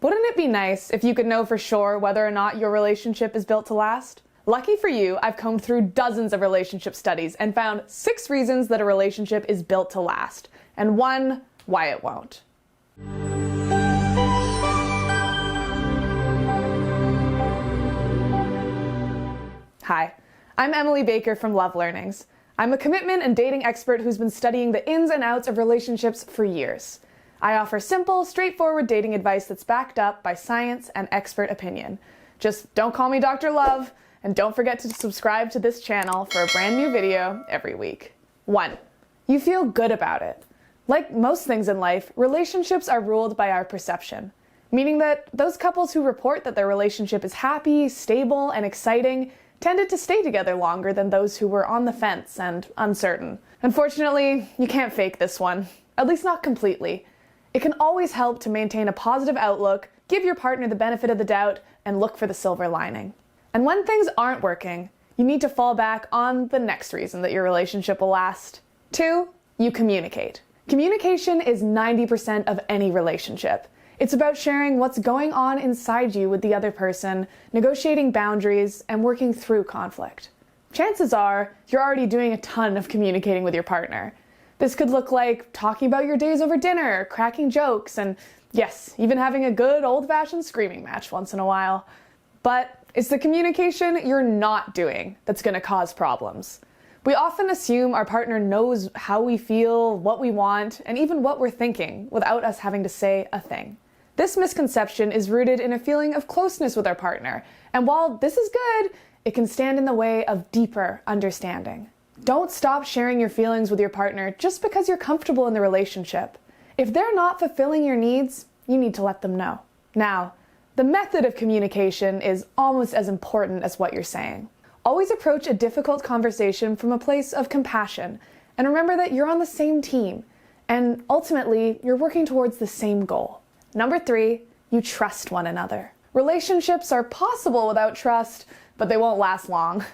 Wouldn't it be nice if you could know for sure whether or not your relationship is built to last? Lucky for you, I've combed through dozens of relationship studies and found 6 reasons that a relationship is built to last, and 1 why it won't. Hi, I'm Emily Baker from Love Learnings. I'm a commitment and dating expert who's been studying the ins and outs of relationships for years. I offer simple, straightforward dating advice that's backed up by science and expert opinion. Just don't call me Dr. Love, and don't forget to subscribe to this channel for a brand new video every week. 1. You feel good about it. Like most things in life, relationships are ruled by our perception, meaning that those couples who report that their relationship is happy, stable, and exciting tended to stay together longer than those who were on the fence and uncertain. Unfortunately, you can't fake this one, at least not completely. It can always help to maintain a positive outlook, give your partner the benefit of the doubt, and look for the silver lining. And when things aren't working, you need to fall back on the next reason that your relationship will last. 2, you communicate. Communication is 90% of any relationship. It's about sharing what's going on inside you with the other person, negotiating boundaries, and working through conflict. Chances are, you're already doing a ton of communicating with your partner. This could look like talking about your days over dinner, cracking jokes, and yes, even having a good old-fashioned screaming match once in a while. But it's the communication you're not doing that's going to cause problems. We often assume our partner knows how we feel, what we want, and even what we're thinking without us having to say a thing. This misconception is rooted in a feeling of closeness with our partner, and while this is good, it can stand in the way of deeper understanding. Don't stop sharing your feelings with your partner just because you're comfortable in the relationship. If they're not fulfilling your needs, you need to let them know. Now, the method of communication is almost as important as what you're saying. Always approach a difficult conversation from a place of compassion, and remember that you're on the same team, and ultimately, you're working towards the same goal. Number 3, you trust one another. Relationships are possible without trust, but they won't last long.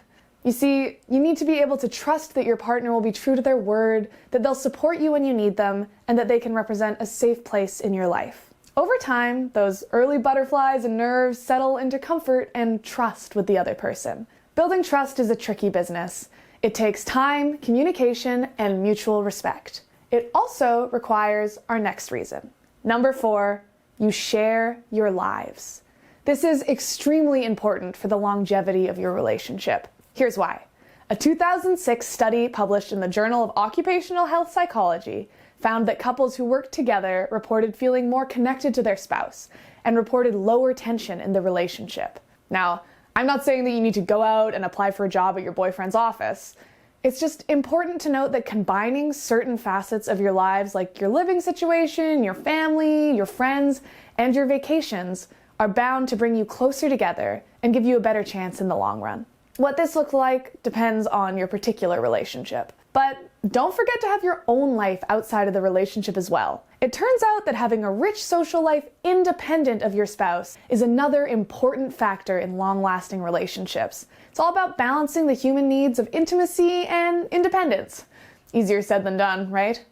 You see, you need to be able to trust that your partner will be true to their word, that they'll support you when you need them, and that they can represent a safe place in your life. Over time, those early butterflies and nerves settle into comfort and trust with the other person. Building trust is a tricky business. It takes time, communication, and mutual respect. It also requires our next reason. Number 4, you share your lives. This is extremely important for the longevity of your relationship. Here's why. A 2006 study published in the Journal of Occupational Health Psychology found that couples who worked together reported feeling more connected to their spouse and reported lower tension in the relationship. Now, I'm not saying that you need to go out and apply for a job at your boyfriend's office. It's just important to note that combining certain facets of your lives, like your living situation, your family, your friends, and your vacations, are bound to bring you closer together and give you a better chance in the long run. What this looks like depends on your particular relationship. But don't forget to have your own life outside of the relationship as well. It turns out that having a rich social life independent of your spouse is another important factor in long-lasting relationships. It's all about balancing the human needs of intimacy and independence. Easier said than done, right?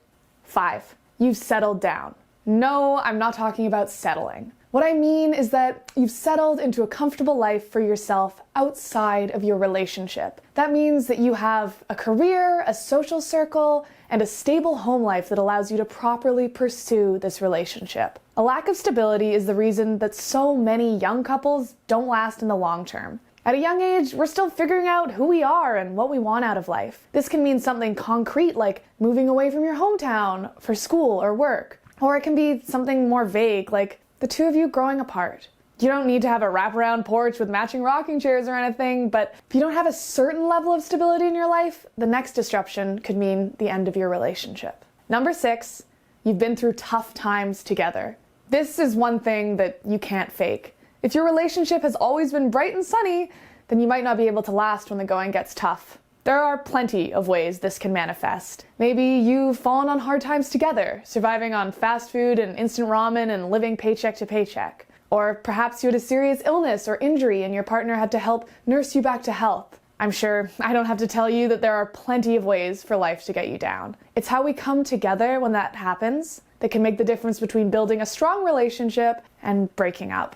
5, you've settled down. No, I'm not talking about settling. What I mean is that you've settled into a comfortable life for yourself outside of your relationship. That means that you have a career, a social circle, and a stable home life that allows you to properly pursue this relationship. A lack of stability is the reason that so many young couples don't last in the long term. At a young age, we're still figuring out who we are and what we want out of life. This can mean something concrete like moving away from your hometown for school or work. Or it can be something more vague like the two of you growing apart. You don't need to have a wraparound porch with matching rocking chairs or anything, but if you don't have a certain level of stability in your life, the next disruption could mean the end of your relationship. Number 6, you've been through tough times together. This is one thing that you can't fake. If your relationship has always been bright and sunny, then you might not be able to last when the going gets tough. There are plenty of ways this can manifest. Maybe you've fallen on hard times together, surviving on fast food and instant ramen and living paycheck to paycheck. Or perhaps you had a serious illness or injury and your partner had to help nurse you back to health. I'm sure I don't have to tell you that there are plenty of ways for life to get you down. It's how we come together when that happens that can make the difference between building a strong relationship and breaking up.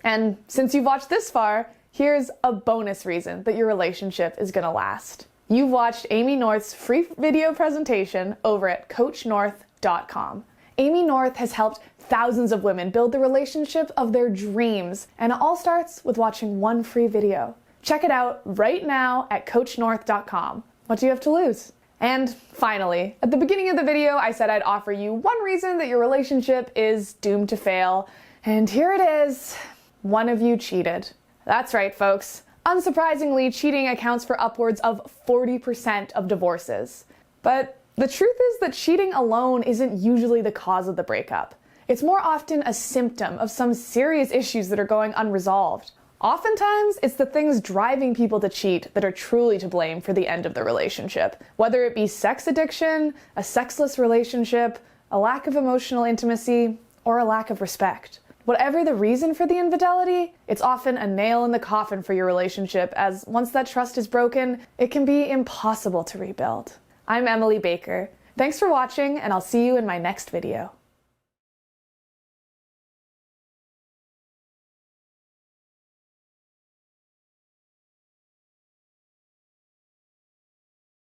And since you've watched this far, here's a bonus reason that your relationship is gonna last. You've watched Amy North's free video presentation over at CoachNorth.com. Amy North has helped thousands of women build the relationship of their dreams, and it all starts with watching one free video. Check it out right now at CoachNorth.com. What do you have to lose? And finally, at the beginning of the video, I said I'd offer you one reason that your relationship is doomed to fail. And here it is. One of you cheated. That's right, folks. Unsurprisingly, cheating accounts for upwards of 40% of divorces. But the truth is that cheating alone isn't usually the cause of the breakup. It's more often a symptom of some serious issues that are going unresolved. Oftentimes, it's the things driving people to cheat that are truly to blame for the end of the relationship. Whether it be sex addiction, a sexless relationship, a lack of emotional intimacy, or a lack of respect. Whatever the reason for the infidelity, it's often a nail in the coffin for your relationship, as once that trust is broken, it can be impossible to rebuild. I'm Emily Baker. Thanks for watching, and I'll see you in my next video.